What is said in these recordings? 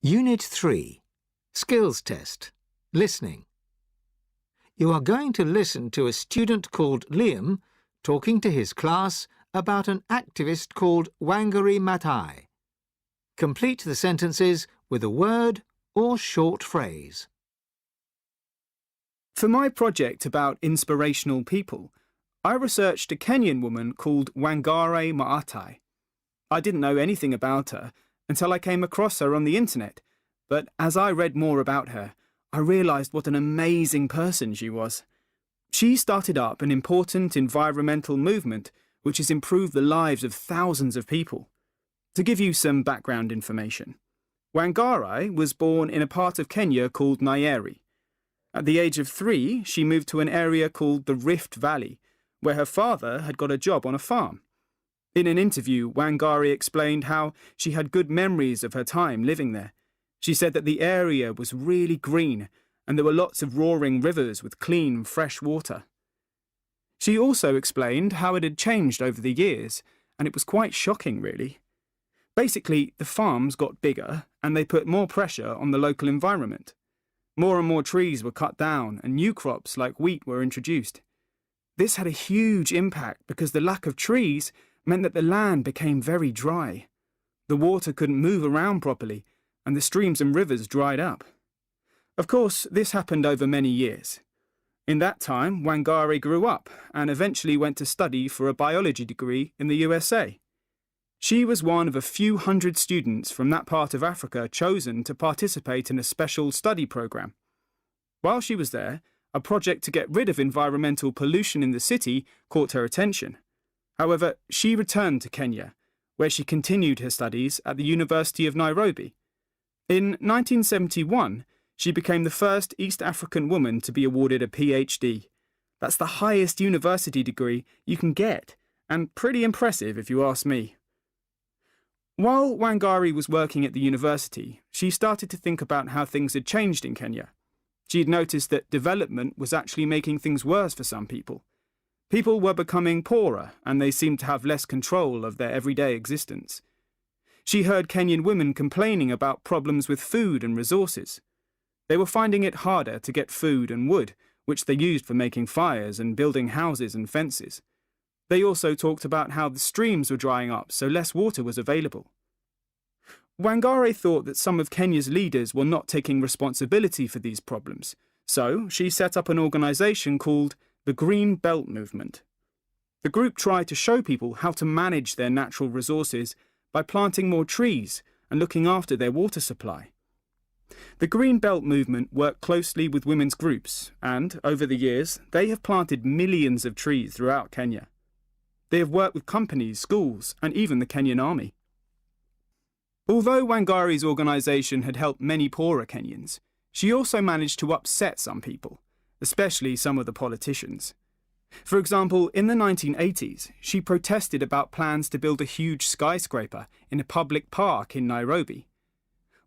Unit 3. Skills Test. Listening. You are going to listen to a student called Liam talking to his class about an activist called Wangari Maathai. Complete the sentences with a word or short phrase. For my project about inspirational people, I researched a Kenyan woman called Wangari Maathai. I didn't know anything about her until I came across her on the internet, but as I read more about her, I realised what an amazing person she was. She started up an important environmental movement which has improved the lives of thousands of people. To give you some background information, Wangari was born in a part of Kenya called Nyeri. At the age of 3, she moved to an area called the Rift Valley, where her father had got a job on a farm. In an interview, Wangari explained how she had good memories of her time living there. She said that the area was really green and there were lots of roaring rivers with clean, fresh water. She also explained how it had changed over the years, and it was quite shocking, really. Basically, the farms got bigger and they put more pressure on the local environment. More and more trees were cut down and new crops like wheat were introduced. This had a huge impact because the lack of trees meant that the land became very dry. The water couldn't move around properly, and the streams and rivers dried up. Of course, this happened over many years. In that time, Wangari grew up and eventually went to study for a biology degree in the USA. She was one of a few hundred students from that part of Africa chosen to participate in a special study program. While she was there, a project to get rid of environmental pollution in the city caught her attention. However, she returned to Kenya, where she continued her studies at the University of Nairobi. In 1971, she became the first East African woman to be awarded a PhD. That's the highest university degree you can get, and pretty impressive if you ask me. While Wangari was working at the university, she started to think about how things had changed in Kenya. She had noticed that development was actually making things worse for some people. People were becoming poorer, and they seemed to have less control of their everyday existence. She heard Kenyan women complaining about problems with food and resources. They were finding it harder to get food and wood, which they used for making fires and building houses and fences. They also talked about how the streams were drying up, so less water was available. Wangari thought that some of Kenya's leaders were not taking responsibility for these problems, so she set up an organisation called the Green Belt Movement. The group tried to show people how to manage their natural resources by planting more trees and looking after their water supply. The Green Belt Movement worked closely with women's groups, and over the years, they have planted millions of trees throughout Kenya. They have worked with companies, schools, and even the Kenyan army. Although Wangari's organisation had helped many poorer Kenyans, she also managed to upset some people, especially some of the politicians. For example, in the 1980s, she protested about plans to build a huge skyscraper in a public park in Nairobi.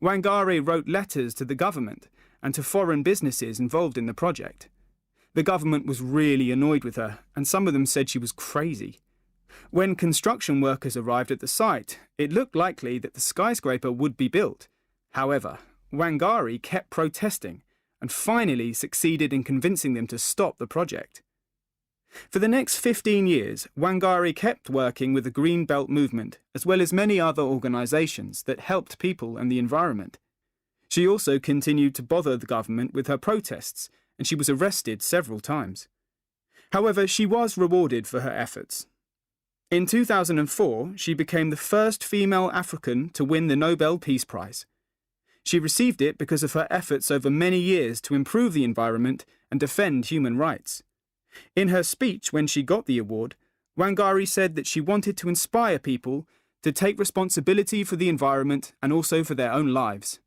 Wangari wrote letters to the government and to foreign businesses involved in the project. The government was really annoyed with her, and some of them said she was crazy. When construction workers arrived at the site, it looked likely that the skyscraper would be built. However, Wangari kept protesting and finally succeeded in convincing them to stop the project. For the next 15 years, Wangari kept working with the Green Belt Movement, as well as many other organisations that helped people and the environment. She also continued to bother the government with her protests, and she was arrested several times. However, she was rewarded for her efforts. In 2004, she became the first female African to win the Nobel Peace Prize. She received it because of her efforts over many years to improve the environment and defend human rights. In her speech when she got the award, Wangari said that she wanted to inspire people to take responsibility for the environment and also for their own lives.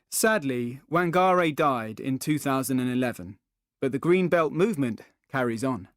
Sadly, Wangari died in 2011, but the Green Belt Movement carries on.